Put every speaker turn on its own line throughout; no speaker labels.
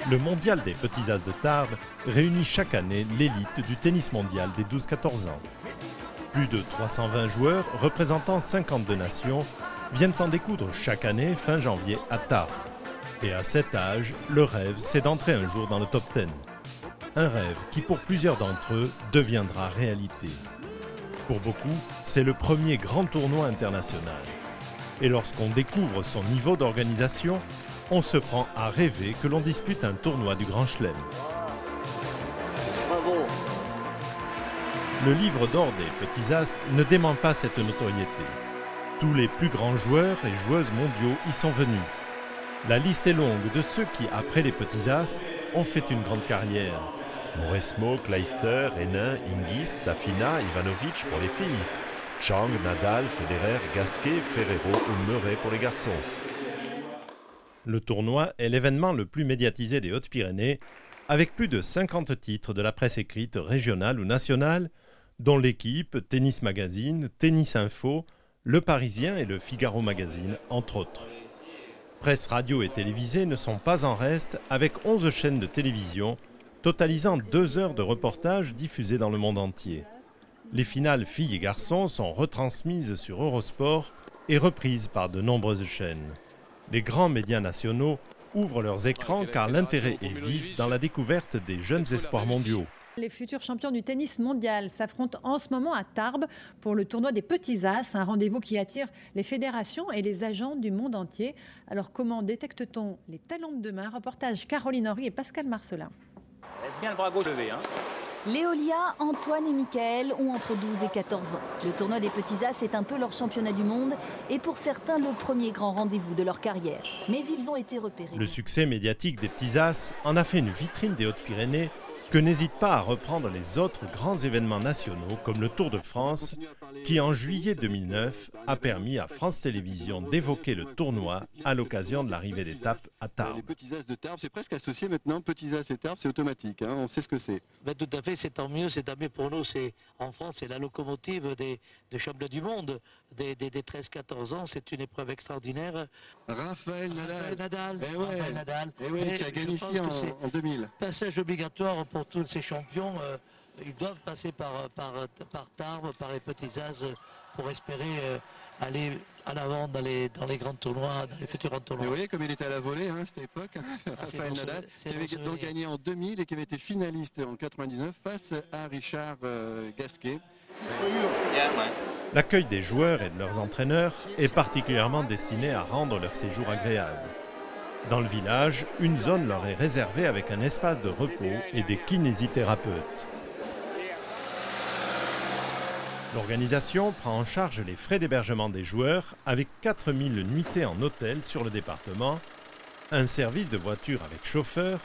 Le mondial des petits as de Tarbes réunit chaque année l'élite du tennis mondial des 12-14 ans. Plus de 320 joueurs représentant 52 nations viennent en découdre chaque année fin janvier à Tarbes. Et à cet âge, le rêve, c'est d'entrer un jour dans le top 10. Un rêve qui pour plusieurs d'entre eux deviendra réalité. Pour beaucoup, c'est le premier grand tournoi international. Et lorsqu'on découvre son niveau d'organisation, on se prend à rêver que l'on dispute un tournoi du Grand Chelem.
Bravo.
Le livre d'or des petits as ne dément pas cette notoriété. Tous les plus grands joueurs et joueuses mondiaux y sont venus. La liste est longue de ceux qui, après les petits as, ont fait une grande carrière. Mauresmo, Clijsters, Henin, Hingis, Safina, Ivanovic pour les filles. Chang, Nadal, Federer, Gasquet, Ferrero ou Murray pour les garçons. Le tournoi est l'événement le plus médiatisé des Hautes-Pyrénées, avec plus de 50 titres de la presse écrite régionale ou nationale, dont l'équipe, Tennis Magazine, Tennis Info, Le Parisien et le Figaro Magazine, entre autres. Presse radio et télévisée ne sont pas en reste, avec 11 chaînes de télévision, totalisant 2 heures de reportages diffusés dans le monde entier. Les finales filles et garçons sont retransmises sur Eurosport et reprises par de nombreuses chaînes. Les grands médias nationaux ouvrent leurs écrans car l'intérêt est vif dans la découverte des jeunes espoirs mondiaux.
Les futurs champions du tennis mondial s'affrontent en ce moment à Tarbes pour le tournoi des petits as, un rendez-vous qui attire les fédérations et les agents du monde entier. Alors comment détecte-t-on les talents de demain? Reportage Caroline Henry et Pascal Marcelin.
Laisse bien le bras gauche levé.
Léolia, Antoine et Michael ont entre 12 et 14 ans. Le tournoi des petits as est un peu leur championnat du monde et pour certains le premier grand rendez-vous de leur carrière. Mais ils ont été repérés.
Le succès médiatique des petits as en a fait une vitrine des Hautes-Pyrénées que n'hésitent pas à reprendre les autres grands événements nationaux comme le Tour de France qui en juillet 2009 a permis à France Télévisions d'évoquer le tournoi à l'occasion de l'arrivée d'étape à Tarbes.
Les petits as de Tarbes, c'est presque associé maintenant, petits as et Tarbes, c'est automatique, hein, on sait ce que c'est.
Ben, tout à fait, c'est tant mieux pour nous. En France, c'est la locomotive des championnats du monde, des 13-14 ans, c'est une épreuve extraordinaire.
Raphaël Nadal,
Raphaël Nadal.
qui a gagné ici en 2000.
Passage obligatoire pour tous ces champions, ils doivent passer par Tarbes, par les petits as, pour espérer aller à l'avant dans les grands tournois, dans les futurs grands tournois.
Et vous voyez comme il était à la volée à cette époque, Raphaël Nadal, qui avait donc gagné en 2000 et qui avait été finaliste en 99 face à Richard Gasquet.
L'accueil des joueurs et de leurs entraîneurs est particulièrement destiné à rendre leur séjour agréable. Dans le village, une zone leur est réservée avec un espace de repos et des kinésithérapeutes. L'organisation prend en charge les frais d'hébergement des joueurs avec 4000 nuitées en hôtel sur le département, un service de voiture avec chauffeur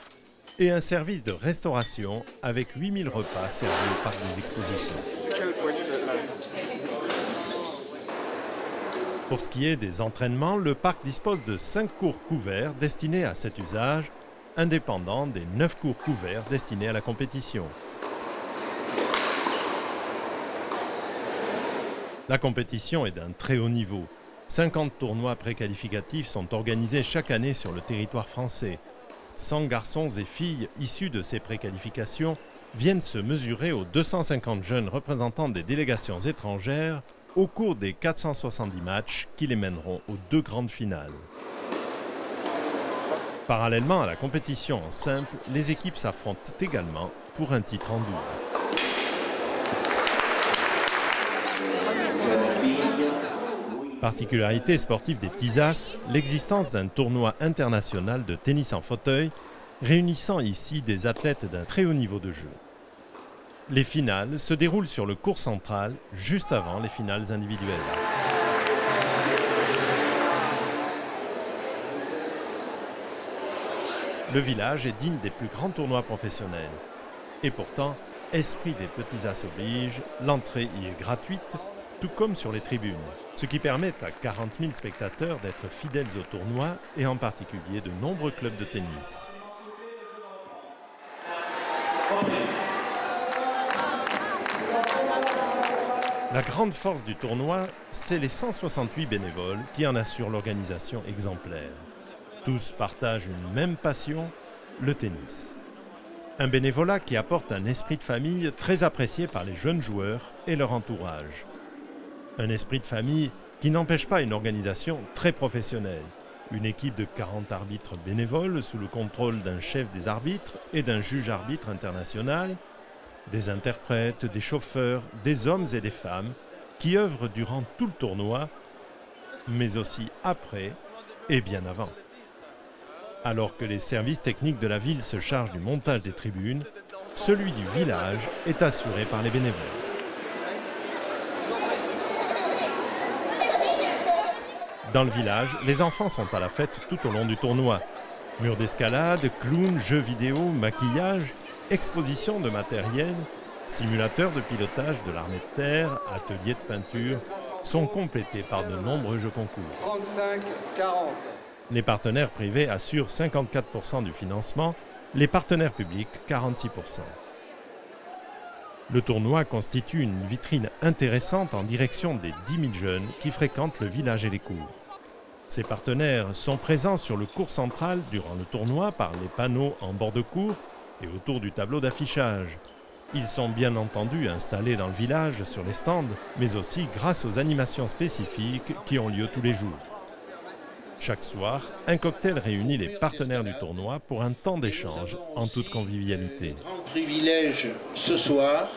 et un service de restauration avec 8000 repas servis au parc des expositions. Pour ce qui est des entraînements, le parc dispose de 5 cours couverts destinés à cet usage, indépendants des 9 cours couverts destinés à la compétition. La compétition est d'un très haut niveau. 50 tournois préqualificatifs sont organisés chaque année sur le territoire français. 100 garçons et filles issus de ces préqualifications viennent se mesurer aux 250 jeunes représentants des délégations étrangères au cours des 470 matchs qui les mèneront aux 2 grandes finales. Parallèlement à la compétition en simple, les équipes s'affrontent également pour un titre en double. Particularité sportive des petits as, l'existence d'un tournoi international de tennis en fauteuil réunissant ici des athlètes d'un très haut niveau de jeu. Les finales se déroulent sur le court central, juste avant les finales individuelles. Le village est digne des plus grands tournois professionnels. Et pourtant, esprit des petits as oblige, l'entrée y est gratuite, tout comme sur les tribunes, ce qui permet à 40 000 spectateurs d'être fidèles au tournoi et en particulier de nombreux clubs de tennis. La grande force du tournoi, c'est les 168 bénévoles qui en assurent l'organisation exemplaire. Tous partagent une même passion, le tennis. Un bénévolat qui apporte un esprit de famille très apprécié par les jeunes joueurs et leur entourage. Un esprit de famille qui n'empêche pas une organisation très professionnelle. Une équipe de 40 arbitres bénévoles sous le contrôle d'un chef des arbitres et d'un juge-arbitre international, des interprètes, des chauffeurs, des hommes et des femmes qui œuvrent durant tout le tournoi, mais aussi après et bien avant. Alors que les services techniques de la ville se chargent du montage des tribunes, celui du village est assuré par les bénévoles. Dans le village, les enfants sont à la fête tout au long du tournoi. Murs d'escalade, clowns, jeux vidéo, maquillage, exposition de matériel, simulateurs de pilotage de l'armée de terre, ateliers de peinture sont complétés par de nombreux jeux concours.
35-40.
Les partenaires privés assurent 54% du financement, les partenaires publics 46%. Le tournoi constitue une vitrine intéressante en direction des 10 000 jeunes qui fréquentent le village et les cours. Ces partenaires sont présents sur le court central durant le tournoi par les panneaux en bord de cours et autour du tableau d'affichage. Ils sont bien entendu installés dans le village sur les stands, mais aussi grâce aux animations spécifiques qui ont lieu tous les jours. Chaque soir, un cocktail réunit les partenaires du tournoi pour un temps d'échange en toute convivialité.
Un grand privilège ce soir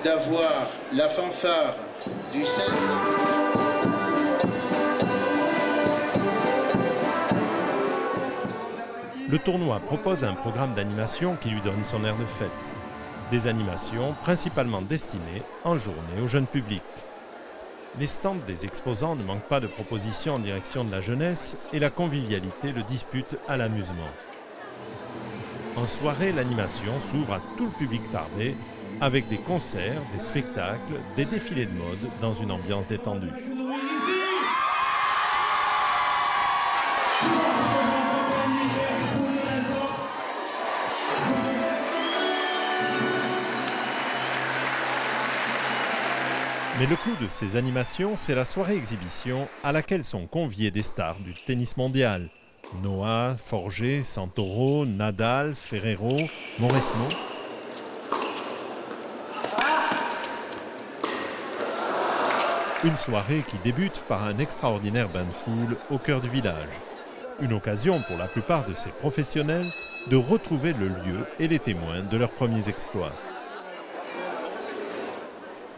d'avoir la fanfare du 16.
Le tournoi propose un programme d'animation qui lui donne son air de fête. Des animations principalement destinées en journée au jeune public. Les stands des exposants ne manquent pas de propositions en direction de la jeunesse et la convivialité le dispute à l'amusement. En soirée, l'animation s'ouvre à tout le public tardé avec des concerts, des spectacles, des défilés de mode dans une ambiance détendue. Mais le clou de ces animations, c'est la soirée exhibition à laquelle sont conviés des stars du tennis mondial. Noah, Forger, Santoro, Nadal, Ferrero, Mauresmo. Une soirée qui débute par un extraordinaire bain de foule au cœur du village. Une occasion pour la plupart de ces professionnels de retrouver le lieu et les témoins de leurs premiers exploits.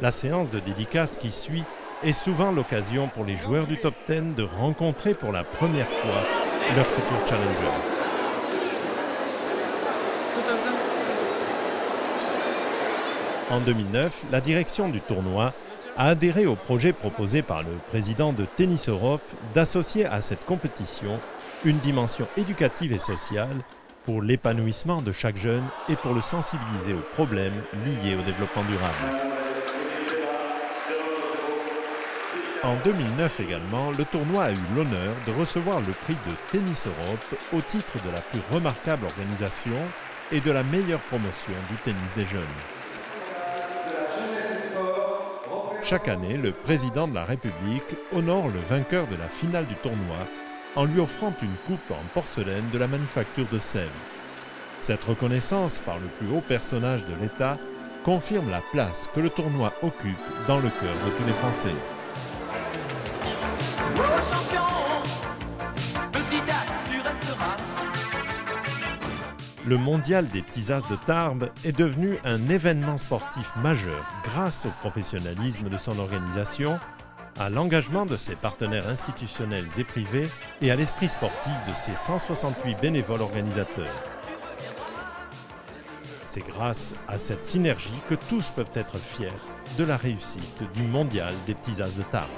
La séance de dédicace qui suit est souvent l'occasion pour les joueurs du top 10 de rencontrer pour la première fois leur futur challenger. En 2009, la direction du tournoi a adhéré au projet proposé par le président de Tennis Europe d'associer à cette compétition une dimension éducative et sociale pour l'épanouissement de chaque jeune et pour le sensibiliser aux problèmes liés au développement durable. En 2009 également, le tournoi a eu l'honneur de recevoir le prix de Tennis Europe au titre de la plus remarquable organisation et de la meilleure promotion du tennis des jeunes. Chaque année, le président de la République honore le vainqueur de la finale du tournoi en lui offrant une coupe en porcelaine de la manufacture de Sèvres. Cette reconnaissance par le plus haut personnage de l'État confirme la place que le tournoi occupe dans le cœur de tous les Français. Le mondial des petits as de Tarbes est devenu un événement sportif majeur grâce au professionnalisme de son organisation, à l'engagement de ses partenaires institutionnels et privés et à l'esprit sportif de ses 168 bénévoles organisateurs. C'est grâce à cette synergie que tous peuvent être fiers de la réussite du mondial des petits as de Tarbes.